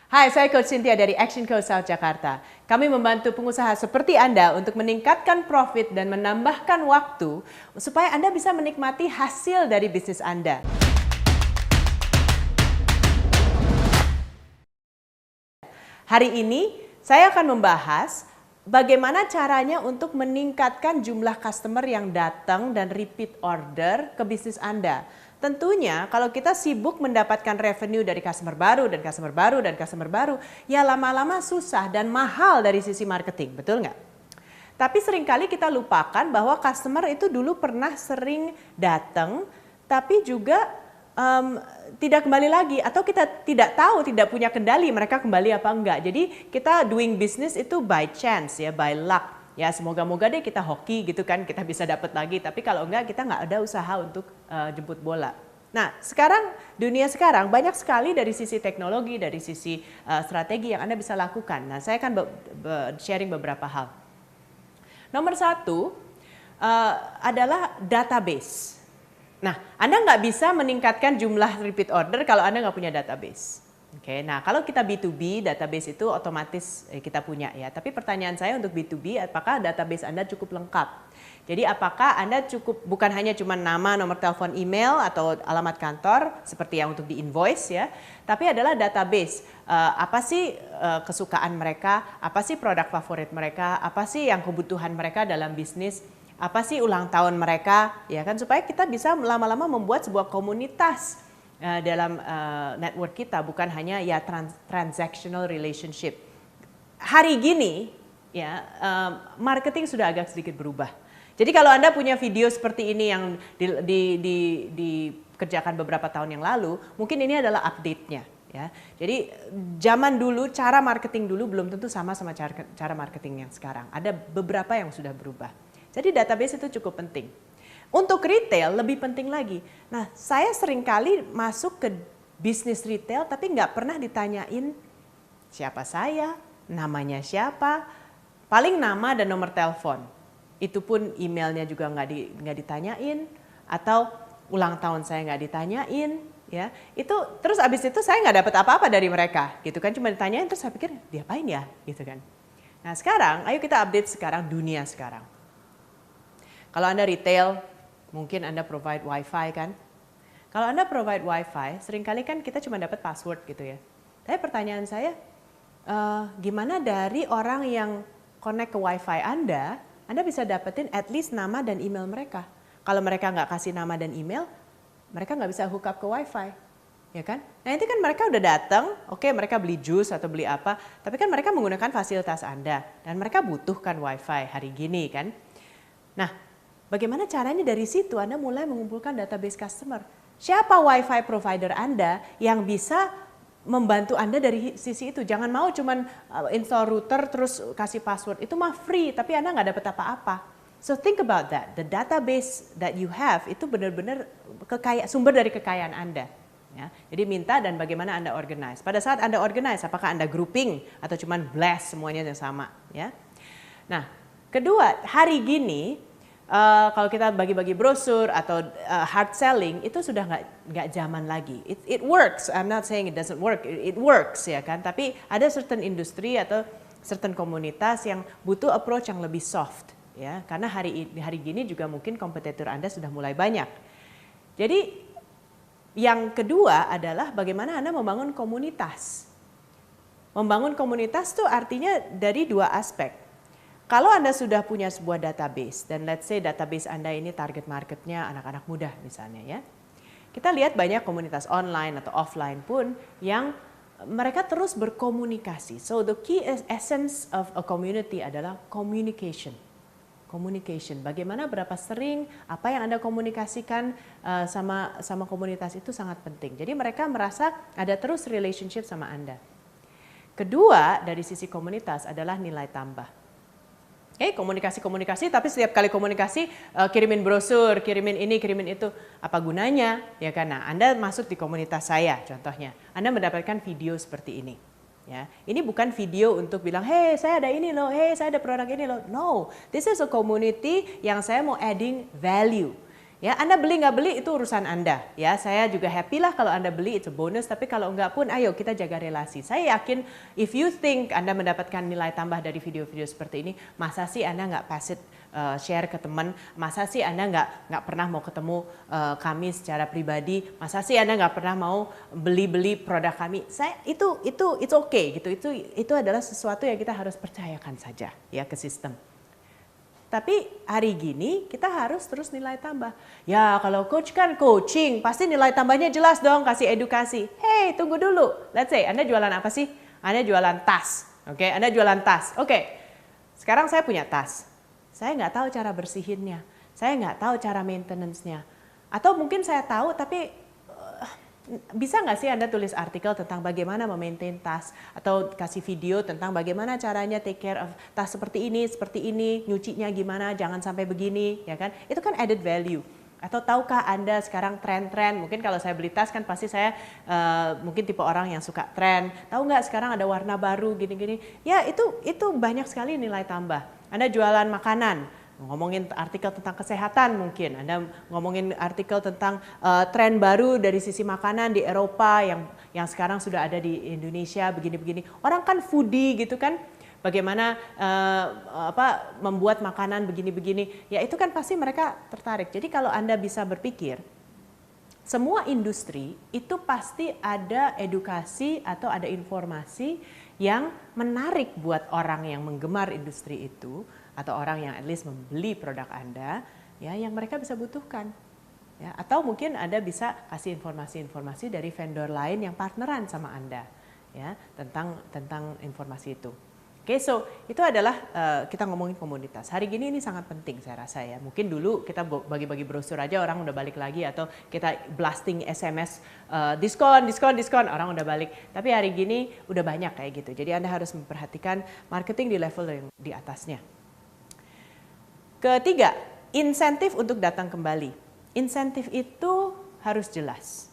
Hai, saya Coach Cynthia dari Action Coach South Jakarta. Kami membantu pengusaha seperti Anda untuk meningkatkan profit dan menambahkan waktu supaya Anda bisa menikmati hasil dari bisnis Anda. Hari ini saya akan membahas bagaimana caranya untuk meningkatkan jumlah customer yang datang dan repeat order ke bisnis Anda. Tentunya kalau kita sibuk mendapatkan revenue dari customer baru dan customer baru dan customer baru, ya lama-lama susah dan mahal dari sisi marketing, betul nggak? Tapi seringkali kita lupakan bahwa customer itu dulu pernah sering datang, tapi juga tidak kembali lagi, atau kita tidak tahu, tidak punya kendali mereka kembali apa enggak. Jadi kita doing business itu by chance ya, by luck. Ya semoga-moga deh kita hoki gitu kan, kita bisa dapat lagi. Tapi kalau enggak kita nggak ada usaha untuk jemput bola. Nah sekarang, dunia sekarang banyak sekali dari sisi teknologi, dari sisi strategi yang Anda bisa lakukan. Nah saya akan sharing beberapa hal. Nomor satu adalah database. Nah Anda nggak bisa meningkatkan jumlah repeat order kalau Anda nggak punya database. Oke, nah kalau kita B2B, database itu otomatis kita punya ya. Tapi pertanyaan saya untuk B2B, apakah database Anda cukup lengkap? Jadi apakah Anda cukup, bukan hanya cuma nama, nomor telepon, email, atau alamat kantor, seperti yang untuk di invoice ya. Tapi adalah database, apa sih kesukaan mereka, apa sih produk favorit mereka, apa sih yang kebutuhan mereka dalam bisnis, apa sih ulang tahun mereka, ya kan, supaya kita bisa lama-lama membuat sebuah komunitas dalam network kita, bukan hanya ya transactional relationship. Hari gini ya marketing sudah agak sedikit berubah. Jadi kalau Anda punya video seperti ini yang dikerjakan beberapa tahun yang lalu, mungkin ini adalah update-nya ya. Jadi zaman dulu, cara marketing dulu belum tentu sama cara marketing yang sekarang. Ada beberapa yang sudah berubah. Jadi database itu cukup penting. Untuk retail lebih penting lagi. Nah, saya seringkali masuk ke bisnis retail tapi nggak pernah ditanyain siapa saya, namanya siapa, paling nama dan nomor telepon. Itu pun emailnya juga nggak ditanyain, atau ulang tahun saya nggak ditanyain, ya. Itu terus abis itu saya nggak dapat apa-apa dari mereka, gitu kan? Cuma ditanyain terus saya pikir diapain ya, gitu kan? Nah sekarang, ayo kita update sekarang dunia sekarang. Kalau Anda retail, mungkin Anda provide wifi kan. Kalau Anda provide wifi, seringkali kan kita cuma dapat password gitu ya. Tapi pertanyaan saya, gimana dari orang yang connect ke wifi Anda bisa dapetin at least nama dan email mereka. Kalau mereka nggak kasih nama dan email, mereka nggak bisa hook up ke wifi. Ya kan? Nah itu kan mereka udah datang, oke mereka beli jus atau beli apa, tapi kan mereka menggunakan fasilitas Anda. Dan mereka butuhkan wifi hari gini kan. Nah, bagaimana caranya dari situ Anda mulai mengumpulkan database customer? Siapa wifi provider Anda yang bisa membantu Anda dari sisi itu? Jangan mau cuman install router terus kasih password. Itu mah free, tapi Anda nggak dapat apa-apa. So think about that. The database that you have itu benar-benar sumber dari kekayaan Anda. Ya, jadi minta dan bagaimana Anda organize. Pada saat Anda organize, apakah Anda grouping atau cuman blast semuanya yang sama? Ya. Nah, kedua, hari gini kalau kita bagi-bagi brosur atau hard selling itu sudah nggak zaman lagi. It works. I'm not saying it doesn't work. It works ya kan. Tapi ada certain industri atau certain komunitas yang butuh approach yang lebih soft ya. Karena hari gini juga mungkin kompetitor Anda sudah mulai banyak. Jadi yang kedua adalah bagaimana Anda membangun komunitas. Membangun komunitas itu artinya dari dua aspek. Kalau Anda sudah punya sebuah database, dan let's say database Anda ini target marketnya anak-anak muda misalnya ya. Kita lihat banyak komunitas online atau offline pun yang mereka terus berkomunikasi. So the key essence of a community adalah communication. Communication, bagaimana berapa sering, apa yang Anda komunikasikan sama komunitas itu sangat penting. Jadi mereka merasa ada terus relationship sama Anda. Kedua, dari sisi komunitas adalah nilai tambah. Komunikasi, tapi setiap kali komunikasi kirimin brosur, kirimin ini, kirimin itu, apa gunanya? Ya kan? Nah, Anda masuk di komunitas saya, contohnya, Anda mendapatkan video seperti ini. Ya, ini bukan video untuk bilang, hey saya ada ini loh, hey saya ada produk ini loh. No, this is a community yang saya mau adding value. Ya, Anda beli nggak beli itu urusan Anda. Ya, saya juga happy lah kalau Anda beli, itu bonus. Tapi kalau enggak pun, ayo kita jaga relasi. Saya yakin, if you think Anda mendapatkan nilai tambah dari video-video seperti ini, masa sih Anda nggak pass it, share ke teman? Masa sih Anda nggak pernah mau ketemu kami secara pribadi? Masa sih Anda nggak pernah mau beli produk kami? It's okay gitu. Itu adalah sesuatu yang kita harus percayakan saja ya ke sistem. Tapi hari gini kita harus terus nilai tambah. Ya kalau coach kan coaching, pasti nilai tambahnya jelas dong, kasih edukasi. Hey, tunggu dulu. Let's say Anda jualan apa sih? Anda jualan tas. Oke, Anda jualan tas. Oke, sekarang saya punya tas. Saya nggak tahu cara bersihinnya. Saya nggak tahu cara maintenance-nya. Atau mungkin saya tahu tapi bisa nggak sih Anda tulis artikel tentang bagaimana memaintain tas atau kasih video tentang bagaimana caranya take care of tas seperti ini, nyucinya gimana, jangan sampai begini, ya kan? Itu kan added value. Atau tahukah Anda sekarang tren-tren, mungkin kalau saya beli tas kan pasti saya mungkin tipe orang yang suka tren. Tahu nggak sekarang ada warna baru gini-gini? Ya itu banyak sekali nilai tambah. Anda jualan makanan, ngomongin artikel tentang kesehatan mungkin, Anda ngomongin artikel tentang tren baru dari sisi makanan di Eropa yang sekarang sudah ada di Indonesia begini-begini. Orang kan foodie gitu kan, bagaimana membuat makanan begini-begini, ya itu kan pasti mereka tertarik. Jadi kalau Anda bisa berpikir, semua industri itu pasti ada edukasi atau ada informasi yang menarik buat orang yang menggemar industri itu, atau orang yang at least membeli produk Anda, ya yang mereka bisa butuhkan. Ya, atau mungkin Anda bisa kasih informasi-informasi dari vendor lain yang partneran sama Anda, ya tentang informasi itu. Oke, so itu adalah kita ngomongin komunitas. Hari gini ini sangat penting saya rasa ya. Mungkin dulu kita bagi-bagi brosur aja orang udah balik lagi, atau kita blasting SMS diskon, orang udah balik. Tapi hari gini udah banyak kayak gitu. Jadi Anda harus memperhatikan marketing di level yang di atasnya. Ketiga, insentif untuk datang kembali. Insentif itu harus jelas.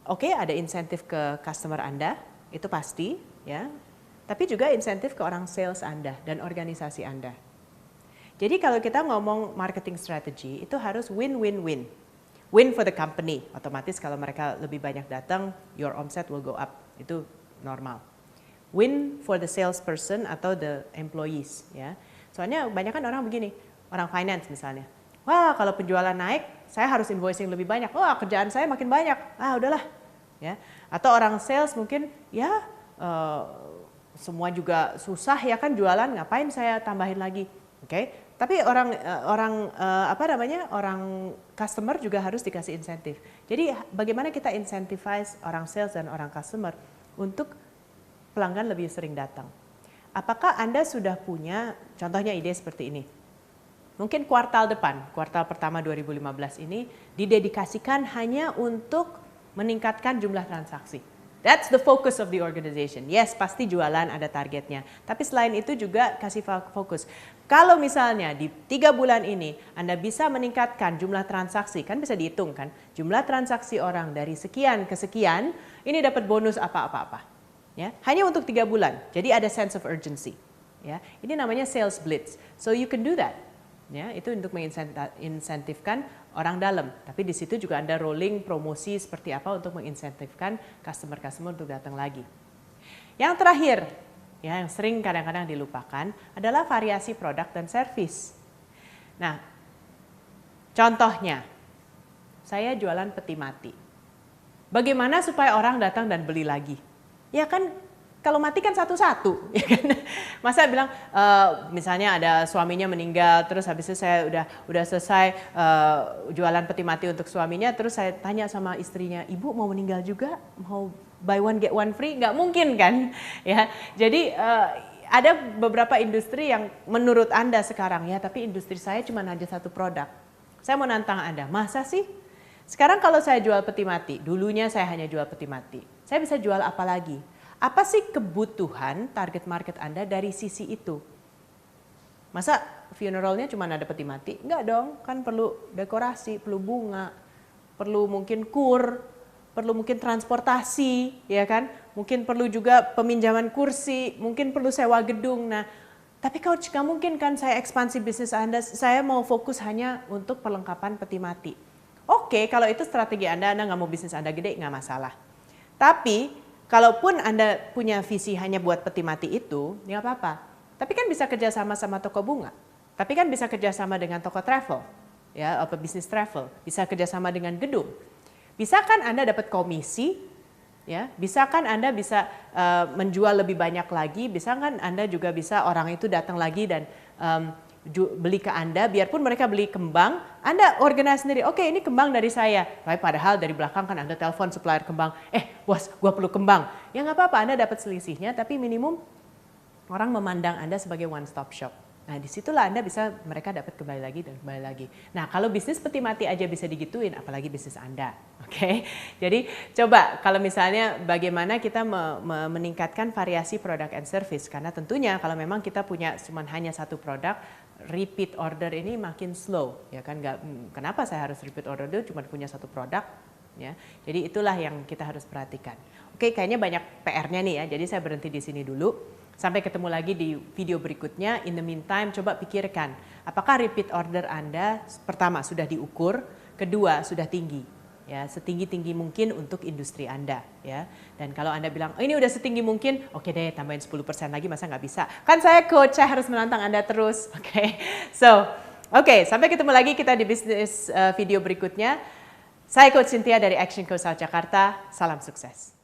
Oke, ada insentif ke customer Anda, itu pasti, ya. Tapi juga insentif ke orang sales Anda dan organisasi Anda. Jadi kalau kita ngomong marketing strategy, itu harus win-win-win. Win for the company, otomatis kalau mereka lebih banyak datang, your omset will go up, itu normal. Win for the salesperson atau the employees, ya. Soalnya banyak kan orang begini, orang finance misalnya. Wah, kalau penjualan naik, saya harus invoicing lebih banyak. Wah, kerjaan saya makin banyak. Ah, udahlah. Ya. Atau orang sales mungkin, ya semua juga susah ya kan jualan, ngapain saya tambahin lagi. Oke. Tapi orang customer juga harus dikasih insentif. Jadi bagaimana kita incentivize orang sales dan orang customer untuk pelanggan lebih sering datang. Apakah Anda sudah punya, contohnya ide seperti ini. Mungkin kuartal depan, kuartal pertama 2015 ini didedikasikan hanya untuk meningkatkan jumlah transaksi. That's the focus of the organization. Yes, pasti jualan ada targetnya. Tapi selain itu juga kasih fokus. Kalau misalnya di 3 bulan ini Anda bisa meningkatkan jumlah transaksi, kan bisa dihitung kan, jumlah transaksi orang dari sekian ke sekian, ini dapat bonus apa-apa. Ya, hanya untuk 3 bulan. Jadi ada sense of urgency. Ya, ini namanya sales blitz. So you can do that. Ya, itu untuk menginsentifkan orang dalam. Tapi di situ juga ada rolling promosi seperti apa untuk menginsentifkan customer untuk datang lagi. Yang terakhir, ya yang sering kadang-kadang dilupakan adalah variasi produk dan service. Nah, contohnya, saya jualan peti mati. Bagaimana supaya orang datang dan beli lagi? Ya kan kalau mati kan satu-satu, ya kan? Masa bilang misalnya ada suaminya meninggal, terus habis itu saya udah selesai jualan peti mati untuk suaminya, terus saya tanya sama istrinya, ibu mau meninggal juga, mau buy one get one free? Nggak mungkin kan? Ya, jadi ada beberapa industri yang menurut Anda sekarang ya, tapi industri saya cuma ada satu produk. Saya mau nantang Anda, masa sih? Sekarang kalau saya jual peti mati, dulunya saya hanya jual peti mati. Saya bisa jual apa lagi? Apa sih kebutuhan target market Anda dari sisi itu? Masa funeralnya cuma ada peti mati? Enggak dong, kan perlu dekorasi, perlu bunga, perlu mungkin perlu mungkin transportasi, ya kan? Mungkin perlu juga peminjaman kursi, mungkin perlu sewa gedung. Nah, Tapi coach, nggak mungkin kan saya ekspansi bisnis Anda, saya mau fokus hanya untuk perlengkapan peti mati. Oke, kalau itu strategi Anda nggak mau bisnis Anda gede, nggak masalah. Tapi, kalaupun Anda punya visi hanya buat peti mati itu, nggak apa-apa. Tapi kan bisa kerjasama sama toko bunga. Tapi kan bisa kerjasama dengan toko travel, ya, atau bisnis travel. Bisa kerjasama dengan gedung. Bisa kan Anda dapat komisi, ya, bisa kan Anda bisa menjual lebih banyak lagi, bisa kan Anda juga bisa orang itu datang lagi dan beli ke Anda, biarpun mereka beli kembang, Anda organize sendiri, oke ini kembang dari saya, tapi padahal dari belakang kan Anda telepon supplier kembang, bos gua perlu kembang, ya nggak apa-apa Anda dapat selisihnya, tapi minimum orang memandang Anda sebagai one stop shop. Nah disitulah Anda bisa, mereka dapat kembali lagi dan kembali lagi. Nah kalau bisnis peti mati aja bisa digituin, apalagi bisnis Anda. Oke? Jadi coba kalau misalnya bagaimana kita meningkatkan variasi produk and service. Karena tentunya kalau memang kita punya cuma hanya satu produk, repeat order ini makin slow. Ya kan? Kenapa saya harus repeat order dulu cuma punya satu produk? Ya, jadi itulah yang kita harus perhatikan. Oke, kayaknya banyak PR-nya nih ya, jadi saya berhenti di sini dulu. Sampai ketemu lagi di video berikutnya. In the meantime, coba pikirkan, apakah repeat order Anda pertama sudah diukur, kedua sudah tinggi, ya setinggi-tinggi mungkin untuk industri Anda, ya. Dan kalau Anda bilang, oh, ini udah setinggi mungkin, oke deh tambahin 10% lagi, masa nggak bisa? Kan saya coach, saya harus menantang Anda terus, oke? Oke, sampai ketemu lagi kita di bisnis video berikutnya. Saya Coach Cynthia dari Action Coach South Jakarta, salam sukses.